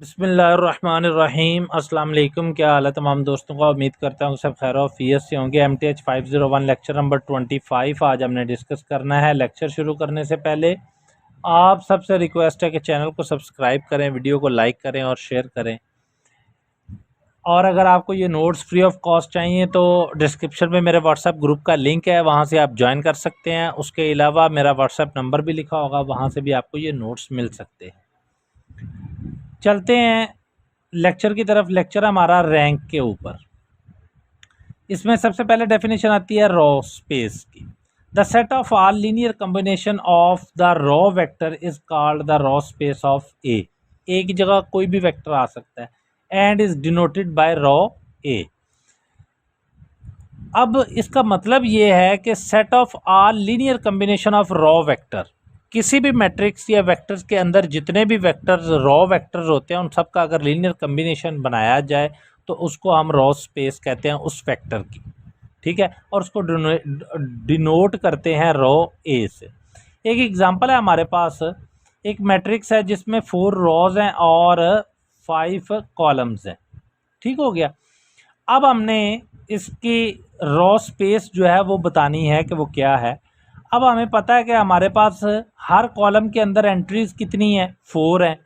बिस्मिल्लाहिर्रहमानिर्रहीम। अस्सलाम वालेकुम। क्या हाल है तमाम दोस्तों का। उम्मीद करता हूँ सब खैर ऑफियत से होंगे। MTH 501 लेक्चर नंबर 25 आज हमने डिस्कस करना है। लेक्चर शुरू करने से पहले आप सबसे रिक्वेस्ट है कि चैनल को सब्सक्राइब करें, वीडियो को लाइक करें और शेयर करें। और अगर आपको ये नोट्स फ्री ऑफ कॉस्ट चाहिए तो डिस्क्रिप्शन में मेरे व्हाट्सएप ग्रुप का लिंक है, वहाँ से आप ज्वाइन कर सकते हैं। उसके अलावा मेरा व्हाट्सएप नंबर भी लिखा होगा, वहाँ से भी आपको ये नोट्स मिल सकते हैं। चलते हैं लेक्चर की तरफ। लेक्चर हमारा रैंक के ऊपर। इसमें सबसे पहले डेफिनेशन आती है रॉ स्पेस की। The set of all linear combination of the row vector is called the row space of A. A की जगह कोई भी वेक्टर आ सकता है and is denoted by row A. अब इसका मतलब ये है कि set of all linear combination of row vector, किसी भी मैट्रिक्स या वेक्टर्स के अंदर जितने भी वेक्टर्स रॉ वेक्टर्स होते हैं उन सब का अगर लीनियर कॉम्बिनेशन बनाया जाए तो उसको हम रॉ स्पेस कहते हैं उस वेक्टर की। ठीक है, और उसको डिनोट करते हैं रॉ ए से। एक एग्जांपल है हमारे पास, एक मैट्रिक्स है जिसमें 4 रॉज हैं और 5 कॉलम्स हैं। ठीक हो गया। अब हमने इसकी रॉ स्पेस जो है वो बतानी है कि वो क्या है। अब हमें पता है कि हमारे पास हर कॉलम के अंदर एंट्रीज कितनी है, 4 हैं,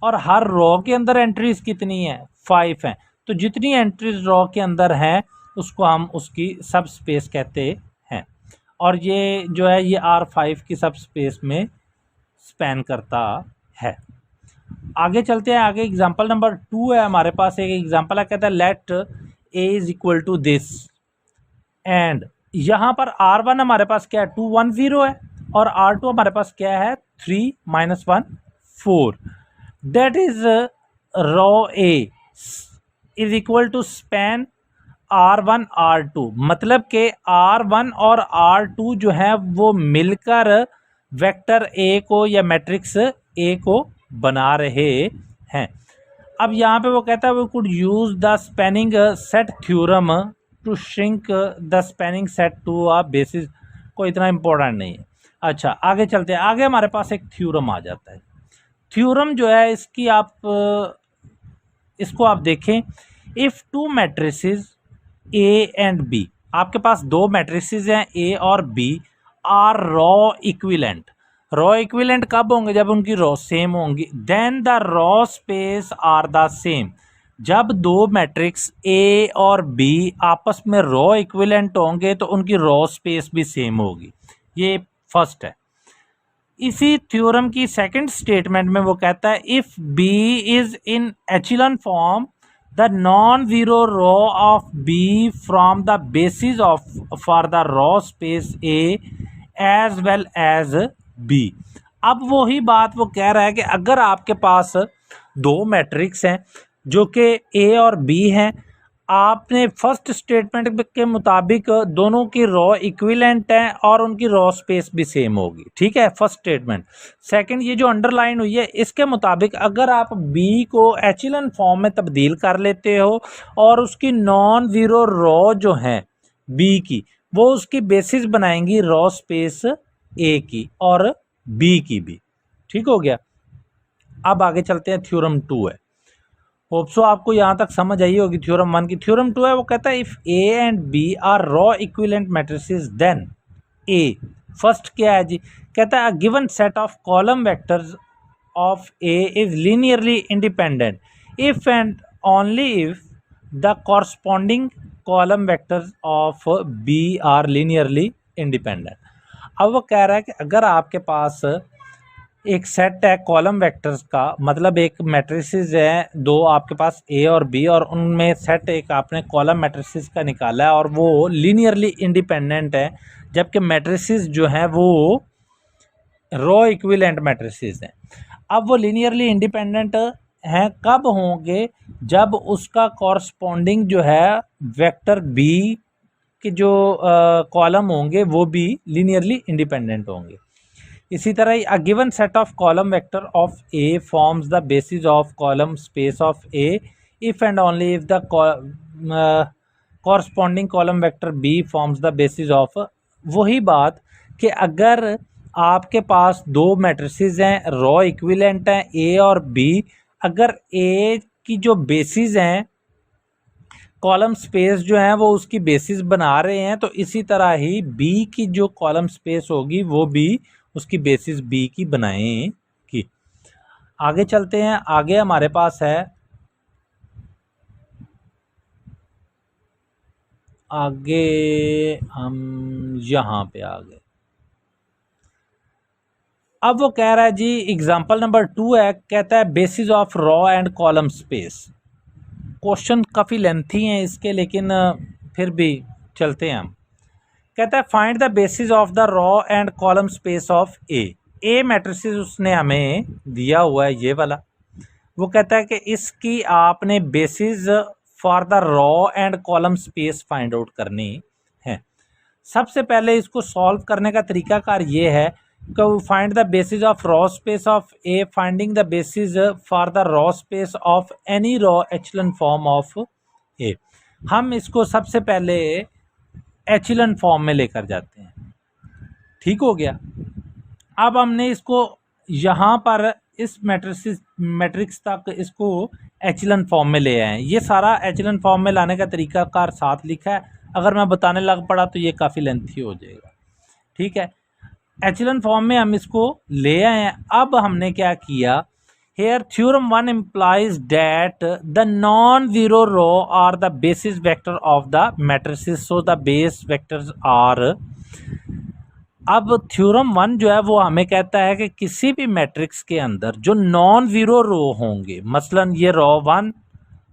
और हर रो के अंदर एंट्रीज कितनी है, 5 हैं। तो जितनी एंट्रीज रो के अंदर हैं उसको हम उसकी सब स्पेस कहते हैं। और ये जो है ये R5 की सब स्पेस में स्पैन करता है। आगे चलते हैं। आगे एग्जांपल नंबर 2 है हमारे पास। एक एग्जांपल है, कहता है let A is equal to this and यहाँ पर R1 हमारे पास क्या है, 2 1 0 है, और R2 हमारे पास क्या है, 3 -1 4। That is row A is equal to span R1 R2। मतलब के R1 और R2 जो है वो मिलकर वेक्टर ए को या मैट्रिक्स ए को बना रहे हैं। अब यहाँ पे वो कहता है we could use the spanning set theorem to shrink the spanning set to a basis. कोई इतना इंपॉर्टेंट नहीं है। अच्छा, आगे चलते हैं। आगे हमारे पास एक थ्योरम आ जाता है। थ्योरम जो है इसकी इसको आप देखें। If 2 matrices A and B, आपके पास 2 मैट्रिसेस हैं ए और B, are row equivalent. Row equivalent कब होंगे, जब उनकी रॉ सेम होंगी। Then the row space are the same. जब 2 मैट्रिक्स ए और बी आपस में रॉ इक्विलेंट होंगे तो उनकी रॉ स्पेस भी सेम होगी। ये फर्स्ट है। इसी थ्योरम की सेकंड स्टेटमेंट में वो कहता है if B is in echelon form the non zero row of B from the basis of for the row space A as well as B. अब वही बात वो कह रहा है कि अगर आपके पास 2 मैट्रिक्स हैं जो कि ए और बी हैं, आपने फर्स्ट स्टेटमेंट के मुताबिक दोनों की रॉ इक्विवेलेंट है और उनकी रॉ स्पेस भी सेम होगी। ठीक है, फर्स्ट स्टेटमेंट। सेकंड, ये जो अंडरलाइन हुई है इसके मुताबिक अगर आप बी को एचिलन फॉर्म में तब्दील कर लेते हो और उसकी नॉन जीरो रॉ जो है बी की, वो उसकी बेसिस बनाएंगी रॉ स्पेस ए की और बी की भी। ठीक हो गया। अब आगे चलते हैं। थ्योरम 2 है। होप सो आपको यहाँ तक समझ आई होगी थ्योरम 1 की। थ्योरम 2 है, वो कहता है if A and B are row equivalent matrices then A. First क्या है जी, कहता है given set of column vectors of A is linearly independent if and only if the corresponding column vectors of B are linearly independent. अब वो कह रहा है कि अगर आपके पास एक सेट है कॉलम वेक्टर्स का, मतलब एक मैट्रिसेस है 2 आपके पास ए और बी, और उनमें सेट एक आपने कॉलम मैट्रिसेस का निकाला है और वो लीनियरली इंडिपेंडेंट है, जबकि मैट्रिसेस जो है वो रॉ इक्विवेलेंट मैट्रिसेस हैं। अब वो लीनियरली इंडिपेंडेंट हैं कब होंगे, जब उसका कॉरस्पॉन्डिंग जो है वेक्टर बी के जो कॉलम होंगे वो भी लीनियरली इंडिपेंडेंट होंगे। इसी तरह a given set of column vector of A forms the basis of column space of A if and only if the corresponding column vector B forms the basis of. वही बात कि अगर आपके पास 2 matrices हैं, रॉ इक्विवेलेंट हैं A और B, अगर ए की जो बेसिस हैं, कॉलम स्पेस जो है वो उसकी बेसिस बना रहे हैं, तो इसी तरह ही बी की जो कॉलम स्पेस होगी वो भी उसकी बेसिस बी की बनाएगी। आगे चलते हैं। आगे हमारे पास है, आगे हम यहाँ पे आ गए। अब वो कह रहा है जी, एग्जाम्पल नंबर 2 है, कहता है basis of raw and column space. Question काफ़ी लेंथी हैं इसके, लेकिन फिर भी चलते हैं हम। कहता है find the basis of the raw and column space of A matrices उसने हमें दिया हुआ है ये वाला। वो कहता है कि इसकी आपने basis for the raw and column space find out करनी है। सबसे पहले इसको सॉल्व करने का तरीकाकार ये है कि find the basis of row space of A, finding the basis for the row space of any row echelon form of A. हम इसको सबसे पहले एचलन फॉर्म में लेकर जाते हैं। ठीक हो गया। अब हमने इसको यहाँ पर इस मैट्रिक्स तक इसको एचलन फॉर्म में ले आए हैं। ये सारा एचलन फॉर्म में लाने का तरीकाकार साथ लिखा है, अगर मैं बताने लग पड़ा तो ये काफ़ी लेंथी हो जाएगा। ठीक है, एचलन फॉर्म में हम इसको ले आए हैं। अब हमने क्या किया, hair theorem 1 implies that the non-zero row are the basis vector of the matrices, so the base vectors are। अब थ्योरम 1 जो है वो हमें कहता है कि किसी भी मैट्रिक्स के अंदर जो नॉन ज़ीरो रो होंगे, मसलन ये रो 1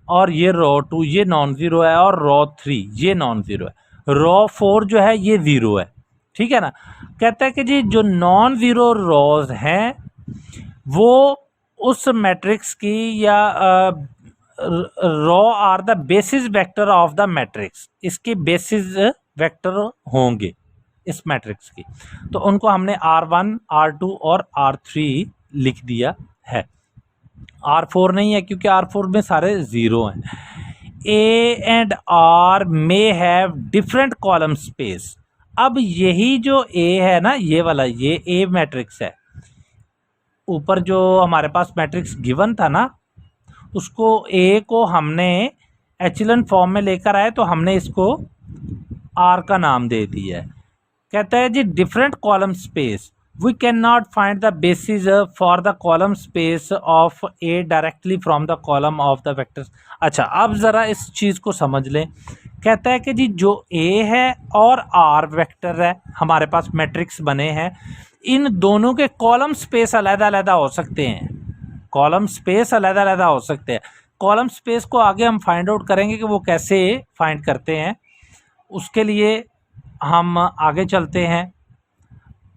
और ये रो 2 ये नॉन ज़ीरो है, और रो 3 ये नॉन ज़ीरो है, रो 4 जो है ये ज़ीरो है। ठीक है ना। कहता है कि जी जो नॉन ज़ीरो रोज हैं वो उस मैट्रिक्स की या row are the basis vector of the matrix, इसकी बेसिस वेक्टर होंगे इस मैट्रिक्स की। तो उनको हमने R1, R2 और R3 लिख दिया है। R4 नहीं है क्योंकि R4 में सारे ज़ीरो हैं। A and R may have different column space. अब यही जो A है ना, ये वाला, ये A मैट्रिक्स है। ऊपर जो हमारे पास मैट्रिक्स गिवन था ना, उसको A को हमने एचलन फॉर्म में लेकर आए तो हमने इसको R का नाम दे दिया है। कहता है जी different column space, we can not find the basis for the column space of A directly from the column of the vectors. अच्छा, अब ज़रा इस चीज़ को समझ लें। कहता है कि जी जो A है और R वेक्टर है, हमारे पास मैट्रिक्स बने हैं, इन दोनों के कॉलम स्पेस अलग-अलग हो सकते हैं। कॉलम स्पेस अलग-अलग हो सकते हैं। कॉलम स्पेस को आगे हम फाइंड आउट करेंगे कि वो कैसे फाइंड करते हैं, उसके लिए हम आगे चलते हैं।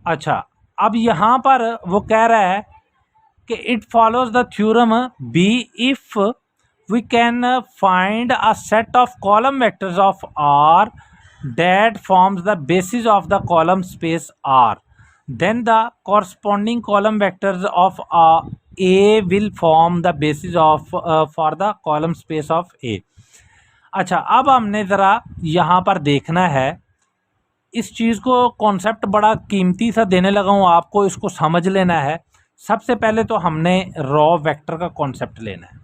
अच्छा, अब यहाँ पर वो कह रहा है कि it follows the theorem B if we can find a set of column vectors of R that forms the basis of the column space R, then the corresponding column vectors of A will form the basis of for the column space of A। अच्छा, अब हमने ज़रा यहाँ पर देखना है, इस चीज़ को कॉन्सेप्ट बड़ा कीमती सा देने लगा हूँ आपको, इसको समझ लेना है। सबसे पहले तो हमने रॉ वेक्टर का कॉन्सेप्ट लेना है,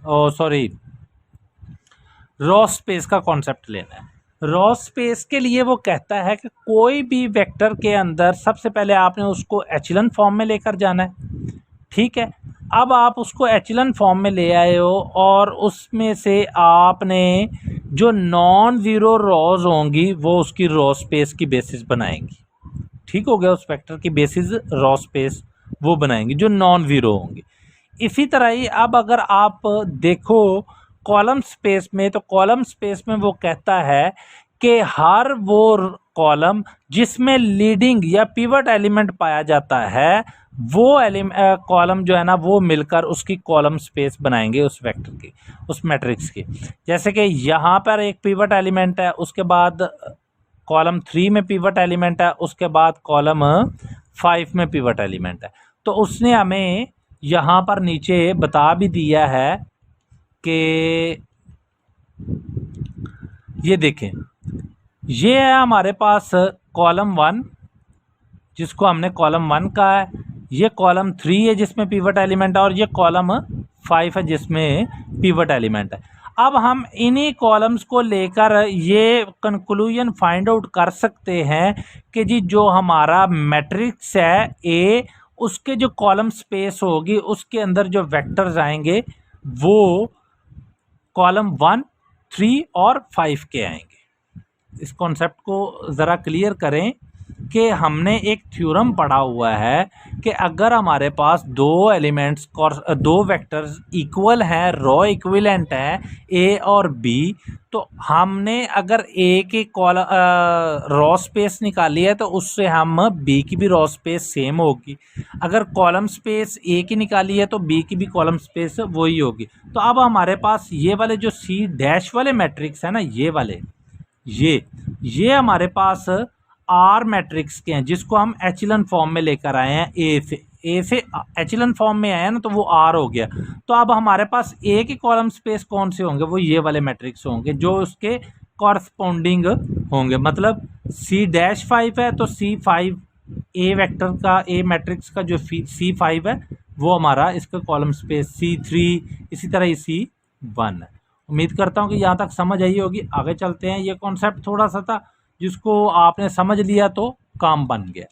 रॉ स्पेस का कॉन्सेप्ट लेना है। रॉ स्पेस के लिए वो कहता है कि कोई भी वेक्टर के अंदर सबसे पहले आपने उसको एचलन फॉर्म में लेकर जाना है। ठीक है, अब आप उसको एचलन फॉर्म में ले आए हो और उसमें से आपने जो नॉन ज़ीरो रॉज होंगी वो उसकी रॉ स्पेस की बेसिस बनाएंगी। ठीक हो गया, उस वेक्टर की बेसिस रॉ स्पेस वो बनाएंगी जो नॉन ज़ीरो होंगी। इसी तरह ही अब अगर आप देखो कॉलम स्पेस में, तो कॉलम स्पेस में वो कहता है कि हर वो कॉलम जिसमें लीडिंग या पिवट एलिमेंट पाया जाता है, वो कॉलम जो है ना वो मिलकर उसकी कॉलम स्पेस बनाएंगे उस वेक्टर की, उस मैट्रिक्स की। जैसे कि यहाँ पर एक पिवट एलिमेंट है, उसके बाद कॉलम 3 में पिवट एलिमेंट है, उसके बाद कॉलम 5 में पिवट एलिमेंट है। तो उसने हमें यहाँ पर नीचे बता भी दिया है कि ये देखें, ये है हमारे पास कॉलम 1 जिसको हमने कॉलम 1 कहा है, ये कॉलम 3 है जिसमें पिवट एलिमेंट है, और ये कॉलम 5 है जिसमें पिवट एलिमेंट है। अब हम इन्हीं कॉलम्स को लेकर ये कंक्लूजन फाइंड आउट कर सकते हैं कि जी जो हमारा मैट्रिक्स है ए, उसके जो कॉलम स्पेस होगी उसके अंदर जो वेक्टर्स आएंगे वो कॉलम 1, 3 और 5 के आएंगे। इस कॉन्सेप्ट को ज़रा क्लियर करें कि हमने एक थ्योरम पढ़ा हुआ है कि अगर हमारे पास दो एलिमेंट्स और दो वेक्टर्स इक्वल हैं, रो इक्विवेलेंट हैं ए और बी, तो हमने अगर ए के रो स्पेस निकाली है तो उससे हम बी की भी रो स्पेस सेम होगी। अगर कॉलम स्पेस ए की निकाली है तो बी की भी कॉलम स्पेस वही होगी। तो अब हमारे पास ये वाले जो सी डैश वाले मैट्रिक्स है ना, ये वाले ये हमारे पास आर मैट्रिक्स के हैं जिसको हम एचलन फॉर्म में लेकर आए हैं। ए से एचलन फॉर्म में आया ना तो वो आर हो गया। तो अब हमारे पास ए के कॉलम स्पेस कौन से होंगे, वो ये वाले मैट्रिक्स होंगे जो उसके कॉरस्पॉन्डिंग होंगे। मतलब C-5 है तो C5 ए वेक्टर का, ए मैट्रिक्स का जो C5 है वो हमारा इसका कॉलम स्पेस C3, इसी तरह C1 है। उम्मीद करता हूँ कि यहाँ तक समझ आई होगी। आगे चलते हैं। ये कॉन्सेप्ट थोड़ा सा था जिसको आपने समझ लिया तो काम बन गया।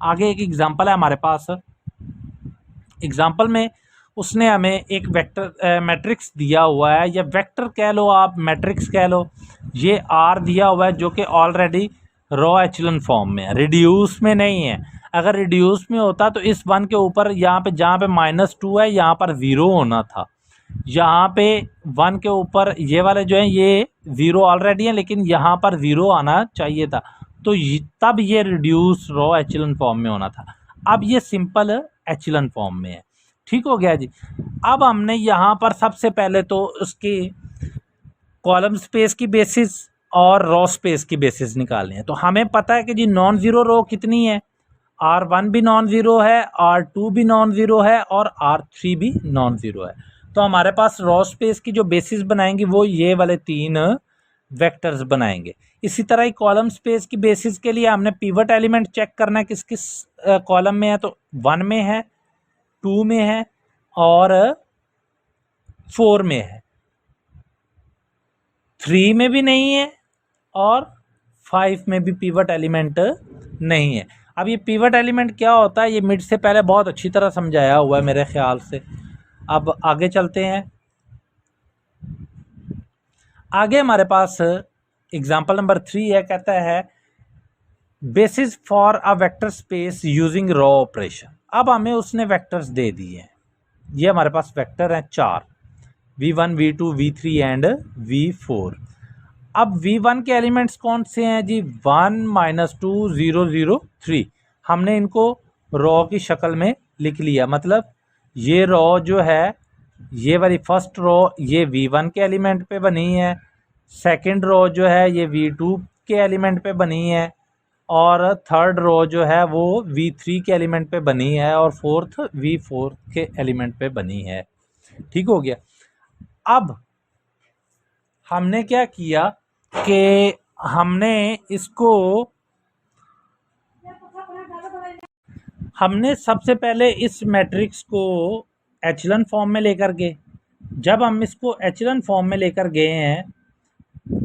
आगे एक एग्जांपल है हमारे पास। एग्जांपल में उसने हमें एक वेक्टर मैट्रिक्स दिया हुआ है, या वेक्टर कह लो आप, मैट्रिक्स कह लो। ये आर दिया हुआ है जो कि ऑलरेडी रो एचलन फॉर्म में है, रिड्यूस में नहीं है। अगर रिड्यूस में होता तो इस 1 के ऊपर यहाँ पे जहाँ पे -2 है यहाँ पर 0 होना था। यहाँ पे 1 के ऊपर ये वाले जो हैं ये 0 ऑलरेडी है, लेकिन यहाँ पर 0 आना चाहिए था। तो तब ये रिड्यूस रो एचलन फॉर्म में होना था। अब ये सिंपल एचलन फॉर्म में है। ठीक हो गया जी। अब हमने यहाँ पर सबसे पहले तो उसकी कॉलम स्पेस की बेसिस और रो स्पेस की बेसिस निकालनी है। तो हमें पता है कि जी नॉन ज़ीरो रो कितनी है, R1 भी नॉन ज़ीरो है, R2 भी नॉन ज़ीरो है और R3 भी नॉन ज़ीरो है। तो हमारे पास रो स्पेस की जो बेसिस बनाएंगे वो ये वाले 3 वेक्टर्स बनाएंगे। इसी तरह ही कॉलम स्पेस की बेसिस के लिए हमने पिवट एलिमेंट चेक करना है किस किस कॉलम में है। तो 1 में है, 2 में है और 4 में है। 3 में भी नहीं है और 5 में भी पिवट एलिमेंट नहीं है। अब ये पिवट एलिमेंट क्या होता है ये मिड से पहले बहुत अच्छी तरह समझाया हुआ है मेरे ख्याल से। अब आगे चलते हैं। आगे हमारे पास एग्जाम्पल नंबर 3 है, कहता है basis for a vector space using row operation. अब हमें उसने वेक्टर्स दे दिए हैं। ये हमारे पास वेक्टर हैं 4, V1, V2, V3 and V4। अब V1 के एलिमेंट्स कौन से हैं जी, 1, -2, 0, 0, 3। हमने इनको रो की शक्ल में लिख लिया। मतलब ये रो जो है, ये वाली फर्स्ट रो ये V1 के एलिमेंट पे बनी है, सेकंड रो जो है ये V2 के एलिमेंट पे बनी है और थर्ड रो जो है वो V3 के एलिमेंट पे बनी है और फोर्थ V4 के एलिमेंट पे बनी है। ठीक हो गया। अब हमने क्या किया कि हमने सबसे पहले इस मैट्रिक्स को एचलन फॉर्म में लेकर गए। जब हम इसको एचलन फॉर्म में लेकर गए हैं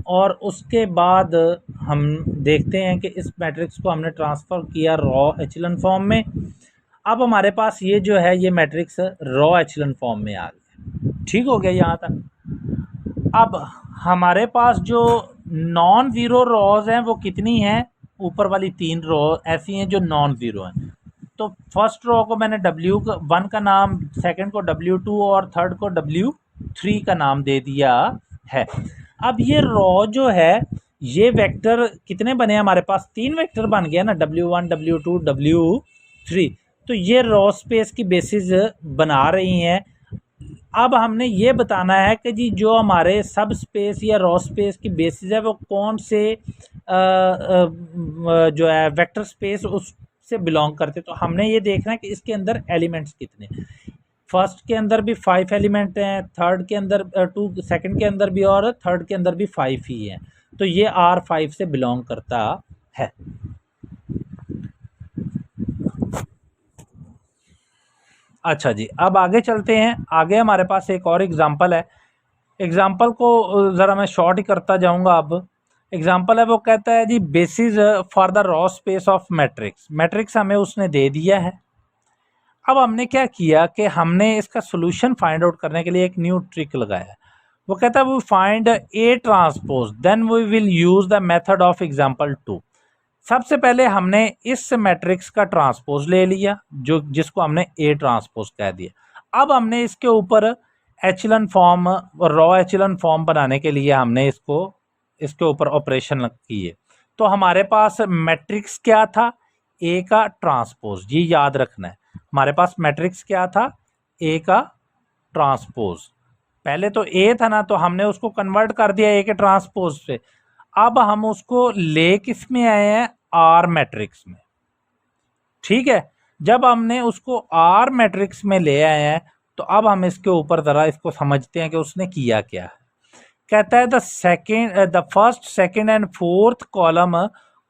और उसके बाद हम देखते हैं कि इस मैट्रिक्स को हमने ट्रांसफ़र किया रो एचलन फॉर्म में। अब हमारे पास ये जो है ये मैट्रिक्स रो एचलन फॉर्म में आ गया। ठीक हो गया यहाँ तक। अब हमारे पास जो नॉन ज़ीरो रोज़ हैं वो कितनी हैं, ऊपर वाली 3 रो ऐसी हैं जो नॉन ज़ीरो हैं। तो फर्स्ट रो को मैंने W1 का नाम, सेकंड को W2 और थर्ड को W3 का नाम दे दिया है। अब ये रो जो है ये वेक्टर कितने बने हमारे पास, 3 वेक्टर बन गया ना, W1, W2, W3। तो ये रो स्पेस की बेसिस बना रही हैं। अब हमने ये बताना है कि जी जो हमारे सब स्पेस या रो स्पेस की बेसिस है वो कौन से जो है वेक्टर स्पेस उससे बिलोंग करते। तो हमने ये देखना है कि इसके अंदर एलिमेंट्स कितने। फर्स्ट के अंदर भी 5 एलिमेंट हैं, थर्ड के अंदर 2, सेकंड के अंदर भी और थर्ड के अंदर भी 5 ही हैं। तो ये R5 से बिलोंग करता है। अच्छा जी, अब आगे चलते हैं। आगे हमारे पास एक और एग्जांपल है। एग्जांपल को ज़रा मैं शॉर्ट ही करता जाऊंगा। अब एग्जांपल है, वो कहता है जी basis for the row space of matrix. Matrix हमें उसने दे दिया है। अब हमने क्या किया कि हमने इसका सोल्यूशन फाइंड आउट करने के लिए एक न्यू ट्रिक लगाया। वो कहता है वो find A transpose then we will use the method of example 2। सबसे पहले हमने इस मैट्रिक्स का ट्रांसपोज ले लिया, जो जिसको हमने ए ट्रांसपोज कह दिया। अब हमने इसके ऊपर एचलन फॉर्म, रॉ एचलन फॉर्म बनाने के लिए हमने इसके ऊपर ऑपरेशन किए। तो हमारे पास मैट्रिक्स क्या था, ए का ट्रांसपोज, ये याद रखना है। हमारे पास मैट्रिक्स क्या था, ए का ट्रांसपोज। पहले तो ए था ना, तो हमने उसको कन्वर्ट कर दिया ए के ट्रांसपोज से। अब हम उसको ले किस में आए हैं, आर मैट्रिक्स में। ठीक है, जब हमने उसको आर मैट्रिक्स में ले आए हैं, तो अब हम इसके ऊपर जरा इसको समझते हैं कि उसने किया क्या है। कहता है the first second and fourth column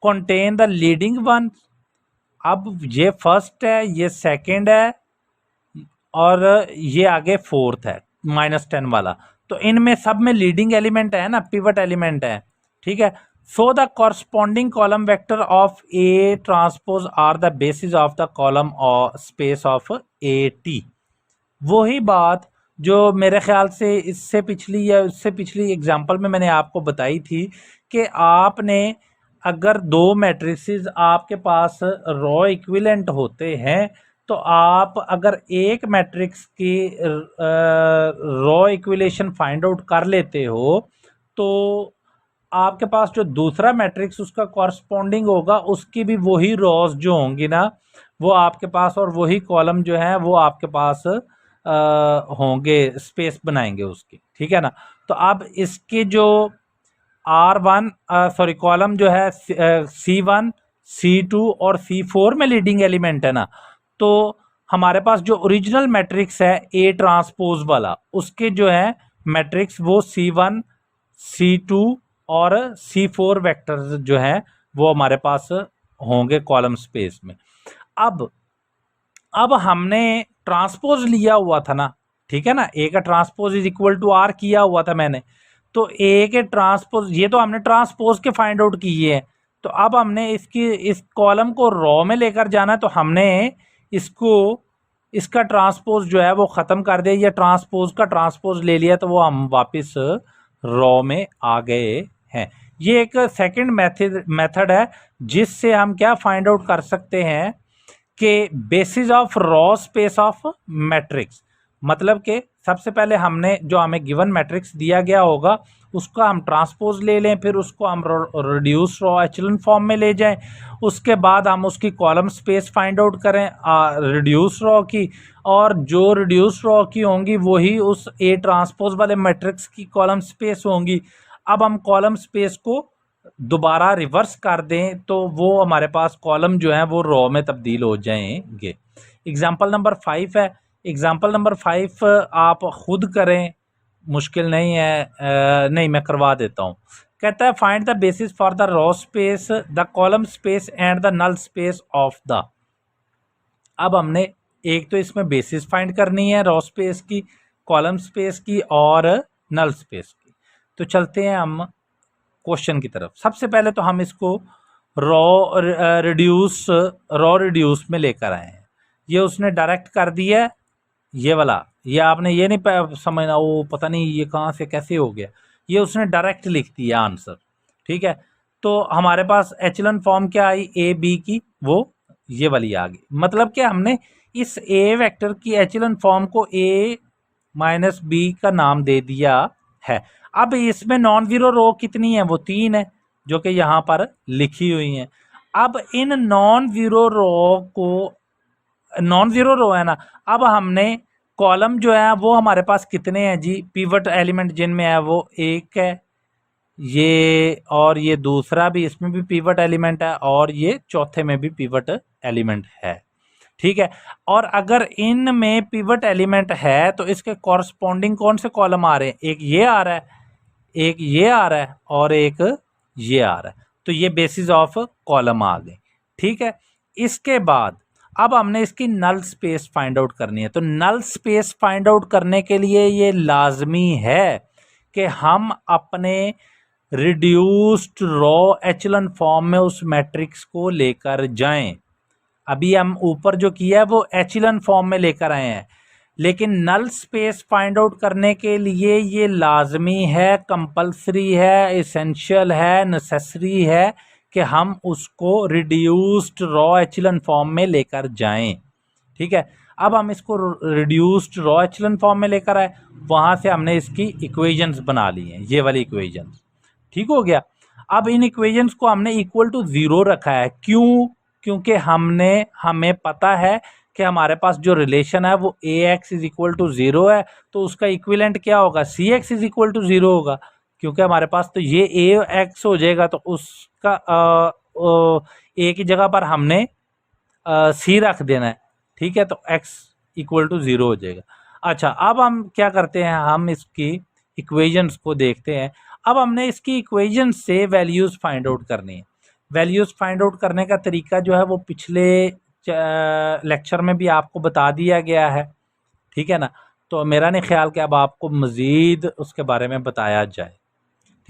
contain the leading one. अब ये फर्स्ट है, ये सेकंड है, और ये आगे फोर्थ है -10 वाला। तो इनमें सब में लीडिंग एलिमेंट है ना, पिवट एलिमेंट है। ठीक है, so the corresponding column vector of A transpose are the basis of the column और स्पेस ऑफ ए टी। वही बात जो मेरे ख्याल से इससे पिछली या उससे पिछली एग्जांपल में मैंने आपको बताई थी कि आपने अगर दो मैट्रिसेस आपके पास रॉ इक्विवेलेंट होते हैं, तो आप अगर एक मैट्रिक्स की रॉ इक्विलेशन फाइंड आउट कर लेते हो, तो आपके पास जो दूसरा मैट्रिक्स उसका कॉरस्पॉन्डिंग होगा, उसकी भी वही रॉज जो होंगी ना, वो आपके पास, और वही कॉलम जो है वो आपके पास होंगे, स्पेस बनाएंगे उसकी। ठीक है ना। तो अब इसके जो R1 सॉरी कॉलम जो है C1, C2 और C4 में लीडिंग एलिमेंट है ना, तो हमारे पास जो ओरिजिनल मैट्रिक्स है ए ट्रांसपोज वाला, उसके जो है मैट्रिक्स वो C1, C2 और C4 वेक्टर्स जो है वो हमारे पास होंगे कॉलम स्पेस में। अब हमने ट्रांसपोज लिया हुआ था ना, ठीक है ना, ए का transpose is equal to R किया हुआ था मैंने। तो ए के ट्रांसपोज, ये तो हमने ट्रांसपोज के फाइंड आउट किए हैं। तो अब हमने इस कॉलम को रॉ में लेकर जाना है, तो हमने इसका ट्रांसपोज जो है वो खत्म कर दिया, या ट्रांसपोज का ट्रांसपोज ले लिया, तो वो हम वापस रॉ में आ गए हैं। ये एक सेकंड मेथड है जिससे हम क्या फाइंड आउट कर सकते हैं कि basis of row space of matrix. मतलब कि सबसे पहले हमने जो हमें गिवन मैट्रिक्स दिया गया होगा उसका हम ट्रांसपोज ले लें, फिर उसको हम रिड्यूस रॉ एचलन फॉर्म में ले जाएं, उसके बाद हम उसकी कॉलम स्पेस फाइंड आउट करें रिड्यूस रॉ की, और जो रिड्यूस रॉ की होंगी वही उस ए ट्रांसपोज वाले मैट्रिक्स की कॉलम स्पेस होंगी। अब हम कॉलम स्पेस को दोबारा रिवर्स कर दें, तो वो हमारे पास कॉलम जो है वो रॉ में तब्दील हो जाएंगे। एग्जाम्पल नंबर 5 है। एग्जाम्पल नंबर 5 आप खुद करें, मुश्किल नहीं है। नहीं, मैं करवा देता हूँ। कहता है find the basis for the row space, the column space and the null space of the. अब हमने एक तो इसमें बेसिस फाइंड करनी है रॉ स्पेस की, कॉलम स्पेस की और नल स्पेस की। तो चलते हैं हम क्वेश्चन की तरफ। सबसे पहले तो हम इसको रॉ रिड्यूस में लेकर आए हैं। ये उसने डायरेक्ट कर दिया है, ये वाला, ये आपने ये नहीं समझना वो पता नहीं ये कहाँ से कैसे हो गया, ये उसने डायरेक्ट लिख दिया आंसर। ठीक है, तो हमारे पास एचलन फॉर्म क्या आई ए बी की, वो ये वाली आ गई। मतलब कि हमने इस ए वेक्टर की एचलन फॉर्म को ए माइनस बी का नाम दे दिया है। अब इसमें नॉन जीरो रो कितनी है, वो 3 है, जो कि यहाँ पर लिखी हुई है। अब इन नॉन जीरो रो है ना, अब हमने कॉलम जो है वो हमारे पास कितने हैं जी, पिवट एलिमेंट जिनमें है वो एक है, ये और ये दूसरा भी, इसमें भी पिवट एलिमेंट है, और ये चौथे में भी पिवट एलिमेंट है। ठीक है, और अगर इनमें पिवट एलिमेंट है तो इसके कॉरस्पॉन्डिंग कौन से कॉलम आ रहे हैं, एक ये आ रहा है, एक ये आ रहा है, और एक ये आ रहा है। तो ये बेसिस ऑफ कॉलम आ गए। ठीक है, इसके बाद अब हमने इसकी नल स्पेस फाइंड आउट करनी है। तो नल स्पेस फाइंड आउट करने के लिए ये लाजमी है कि हम अपने रिड्यूस्ड रॉ एचलन फॉर्म में उस मैट्रिक्स को लेकर जाएं। अभी हम ऊपर जो किया है वो एचलन फॉर्म में लेकर आए हैं, लेकिन नल स्पेस फाइंड आउट करने के लिए ये लाजमी है, कंपल्सरी है, इसेंशियल है, नेसेसरी है कि हम उसको रिड्यूस्ड रॉ एचलन फॉर्म में लेकर जाएं। ठीक है, अब हम इसको रिड्यूस्ड रॉ एचलन फॉर्म में लेकर आए, वहां से हमने इसकी इक्वेशंस बना ली हैं, ये वाली इक्वेशंस। ठीक हो गया। अब इन इक्वेशंस को हमने इक्वल टू जीरो रखा है। क्यों? क्योंकि हमें पता है कि हमारे पास जो रिलेशन है वो A x is equal to zero है, तो उसका इक्विवेलेंट क्या होगा? C X is equal to zero होगा, क्योंकि हमारे पास तो ये ए एक्स हो जाएगा, तो उसका ए की जगह पर हमने सी रख देना है। ठीक है, तो एक्स इक्वल टू जीरो हो जाएगा। अच्छा, अब हम क्या करते हैं, हम इसकी इक्वेशंस को देखते हैं। अब हमने इसकी इक्वेशन से वैल्यूज फाइंड आउट करनी है। वैल्यूज फाइंड आउट करने का तरीका जो है वो पिछले लेक्चर में भी आपको बता दिया गया है। ठीक है ना, तो मेरा नहीं ख्याल कि अब आपको मज़ीद उसके बारे में बताया जाए।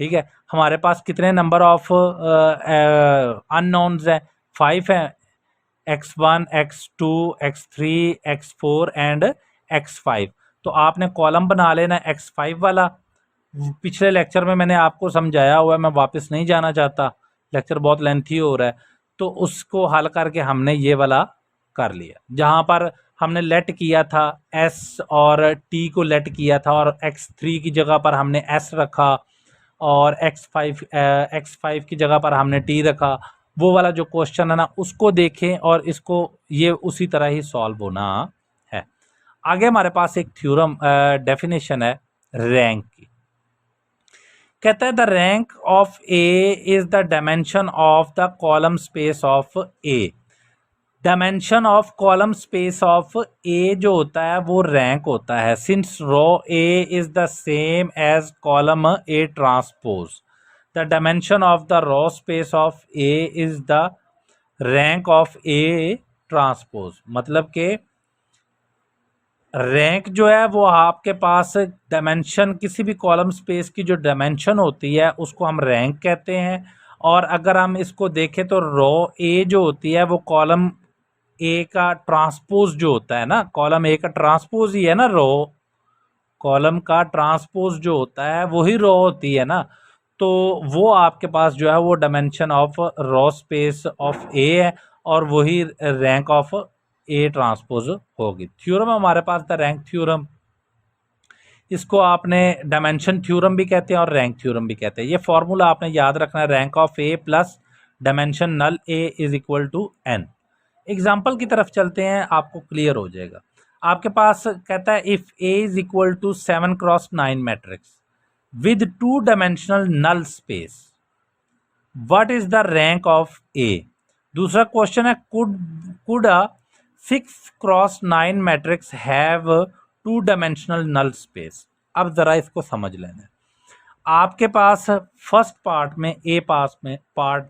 ठीक है, हमारे पास कितने नंबर ऑफ अननोन्स हैं? 5 हैं, x1, x2, x3, x4 and x5। तो आपने कॉलम बना लेना x5 वाला। पिछले लेक्चर में मैंने आपको समझाया हुआ है, मैं वापस नहीं जाना चाहता, लेक्चर बहुत लेंथी हो रहा है। तो उसको हल करके हमने ये वाला कर लिया, जहाँ पर हमने लेट किया था s और t को लेट किया था, और x3 की जगह पर हमने s रखा, और x5 की जगह पर हमने t रखा। वो वाला जो क्वेश्चन है ना, उसको देखें और इसको ये उसी तरह ही सॉल्व होना है। आगे हमारे पास एक थ्योरम डेफिनेशन है रैंक की। कहता है the rank of A is the dimension of the column space of A. Dimension of column space of A जो होता है वो रैंक होता है, since row A is the same as column A transpose. The dimension of the row space of A is the rank of A transpose. मतलब के rank जो है वो आपके पास डायमेंशन, किसी भी कॉलम स्पेस की जो डायमेंशन होती है उसको हम रैंक कहते हैं। और अगर हम इसको देखें तो रो ए जो होती है वो कॉलम ए का ट्रांसपोज जो होता है ना, कॉलम ए का ट्रांसपोज ही है ना रो, कॉलम का ट्रांसपोज जो होता है वही रो होती है ना। तो वो आपके पास जो है वो dimension of row space of A है, और वही रैंक ऑफ ए ट्रांसपोज होगी। थ्योरम हमारे पास द रैंक थ्योरम, इसको आपने डायमेंशन थ्योरम भी कहते हैं और रैंक थ्योरम भी कहते हैं। ये फॉर्मूला आपने याद रखना है, rank of A plus dimension null A is equal to n. Example की तरफ चलते हैं, आपको क्लियर हो जाएगा। आपके पास कहता है if A is equal to 7x9 matrix with 2 dimensional null space, what is the rank of A. दूसरा क्वेश्चन है could a 6x9 matrix have 2 dimensional null space. अब जरा इसको समझ लेना। आपके पास फर्स्ट पार्ट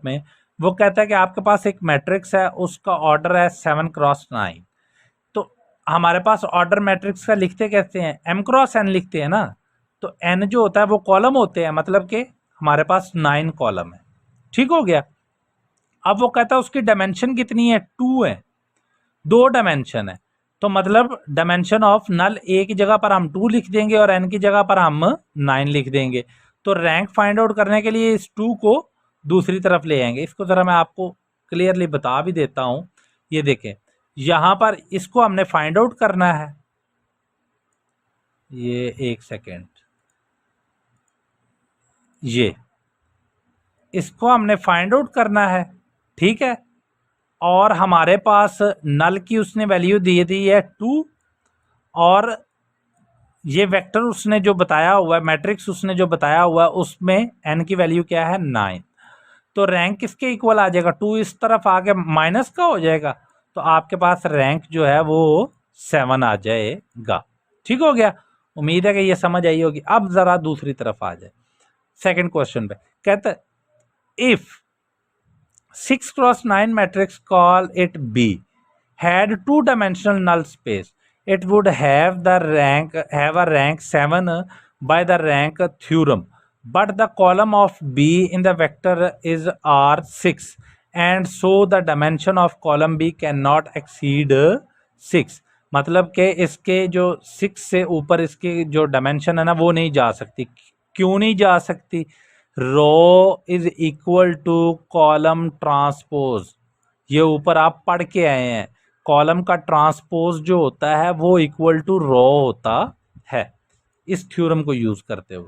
में वो कहता है कि आपके पास एक मैट्रिक्स है, उसका ऑर्डर है 7x9। तो हमारे पास ऑर्डर मैट्रिक्स का लिखते कैसे हैं? m×n लिखते हैं ना। तो n जो होता है वो कॉलम होते हैं, मतलब कि हमारे पास 9 कॉलम है। ठीक हो गया। अब वो कहता है उसकी डायमेंशन कितनी है? 2 है, 2 डायमेंशन है। तो मतलब डायमेंशन ऑफ नल ए की जगह पर हम 2 लिख देंगे और n की जगह पर हम 9 लिख देंगे। तो रैंक फाइंड आउट करने के लिए इस 2 को दूसरी तरफ ले आएंगे। इसको ज़रा मैं आपको क्लियरली बता भी देता हूं। ये देखें, यहां पर इसको हमने फाइंड आउट करना है। ये एक सेकेंड, ये इसको हमने फाइंड आउट करना है। ठीक है, और हमारे पास नल की उसने वैल्यू दी दी है 2, और ये वेक्टर उसने जो बताया हुआ है, मैट्रिक्स उसने जो बताया हुआ है, उसमें n की वैल्यू क्या है? 9। तो रैंक किसके इक्वल आ जाएगा? 2 इस तरफ आके माइनस का हो जाएगा, तो आपके पास रैंक जो है वो 7 आ जाएगा। ठीक हो गया। उम्मीद है कि ये समझ आई होगी। अब जरा दूसरी तरफ आ जाए, सेकंड क्वेश्चन पे। कहता है if 6x9 matrix call it be had two-dimensional null space, it would have a rank 7 by the rank theorem, but the column of B in the vector is R6, and so the dimension of column B cannot exceed 6. मतलब कि इसके जो 6 से ऊपर इसकी जो dimension है ना वो नहीं जा सकती। क्यों नहीं जा सकती? Row is equal to column transpose, ये ऊपर आप पढ़ के आए हैं, कॉलम का ट्रांसपोज जो होता है वो इक्वल टू रो होता है, इस थ्योरम को यूज करते हुए।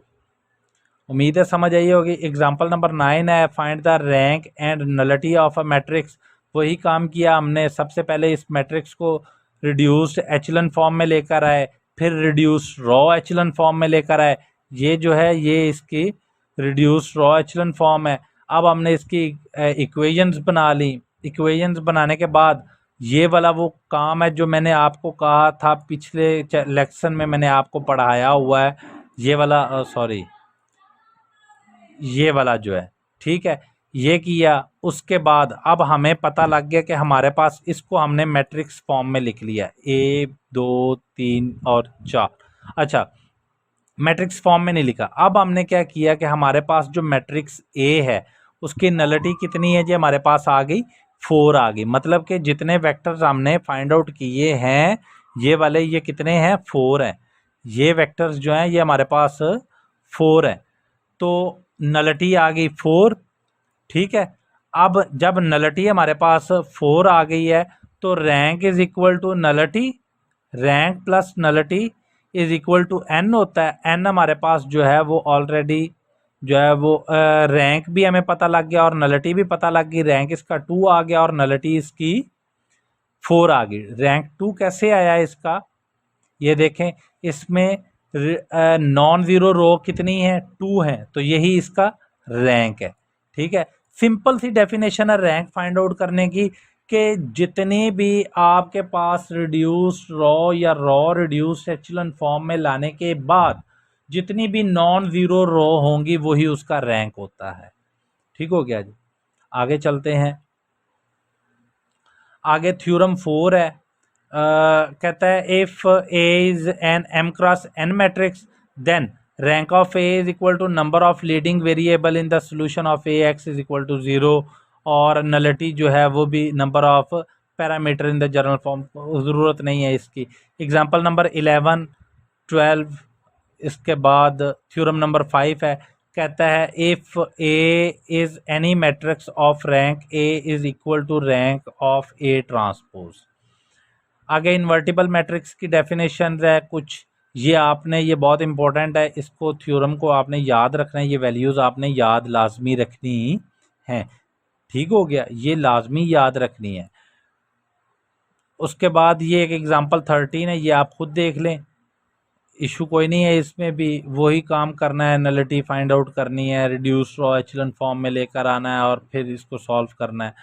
उम्मीद है समझ आई होगी। एग्जाम्पल नंबर 9 है, find the rank and nullity of a matrix. वही काम किया हमने, सबसे पहले इस मैट्रिक्स को रिड्यूस्ड एचलन फॉर्म में लेकर आए, फिर रिड्यूस्ड रॉ एचलन फॉर्म में लेकर आए। ये जो है ये इसकी रिड्यूस्ड रॉ एचलन फॉर्म है। अब हमने इसकी इक्वेशंस बना ली। इक्वेशंस बनाने के बाद ये वाला वो काम है जो मैंने आपको कहा था पिछले लेक्शन में, मैंने आपको पढ़ाया हुआ है, ये वाला सॉरी ये वाला जो है, ठीक है, ये किया। उसके बाद अब हमें पता लग गया कि हमारे पास इसको हमने मैट्रिक्स फॉर्म में लिख लिया, 1 2 3 और 4। अच्छा, मैट्रिक्स फॉर्म में नहीं लिखा। अब हमने क्या किया कि हमारे पास जो मैट्रिक्स ए है उसकी नलिटी कितनी है जी, हमारे पास आ गई 4 आ गई। मतलब कि जितने वेक्टर्स हमने फाइंड आउट किए हैं ये वाले, ये कितने हैं? 4 हैं। ये वेक्टर्स जो हैं ये हमारे पास 4 हैं, तो नलिटी आ गई 4, ठीक है। अब जब नलिटी हमारे पास 4 आ गई है तो rank is equal to nullity, rank plus nullity is equal to n होता है। एन हमारे पास जो है वो ऑलरेडी जो है वो रैंक भी हमें पता लग गया और नलिटी भी पता लग गई। रैंक इसका 2 आ गया और नलिटी इसकी 4 आ गई। रैंक 2 कैसे आया इसका, ये देखें, इसमें नॉन ज़ीरो रो कितनी है? 2 है, तो यही इसका रैंक है, ठीक है। सिंपल सी डेफिनेशन है रैंक फाइंड आउट करने की कि जितनी भी आपके पास रिड्यूस्ड रॉ या रॉ रिड्यूस्ड एचलन फॉर्म में लाने के बाद जितनी भी नॉन ज़ीरो रो होंगी वही उसका रैंक होता है। ठीक हो गया जी। आगे चलते हैं। आगे थ्योरम 4 है, कहता है if A is n m cross n matrix then rank of A is equal to number of leading variable in the solution of A x is equal to 0, और नलिटी जो है वो भी number of parameter in the general form, ज़रूरत नहीं है इसकी। Example number 11 12, इसके बाद थ्योरम नंबर 5 है, कहता है if A is any matrix of rank A is equal to rank of A transpose. आगे इन्वर्टिबल मैट्रिक्स की डेफिनेशन है कुछ, ये आपने, ये बहुत इंपॉर्टेंट है, इसको थ्योरम को आपने याद रखना है, ये वैल्यूज़ आपने याद लाजमी रखनी है। ठीक हो गया, ये लाजमी याद रखनी है। उसके बाद ये एक एग्जांपल 13 है, ये आप खुद देख लें, इशू कोई नहीं है, इसमें भी वही काम करना है, नलिटी फाइंड आउट करनी है, रिड्यूस रॉ एचलन फॉर्म में लेकर आना है और फिर इसको सॉल्व करना है।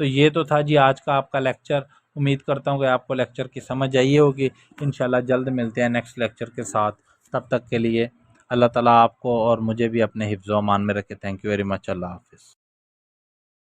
तो ये तो था जी आज का आपका लेक्चर। उम्मीद करता हूँ कि आपको लेक्चर की समझ आई होगी। इंशाल्लाह जल्द मिलते हैं नेक्स्ट लेक्चर के साथ। तब तक के लिए अल्लाह ताला आपको और मुझे भी अपने हिफ्ज़-ओ-अमान में रखे। Thank you very much. अल्लाह हाफिज़।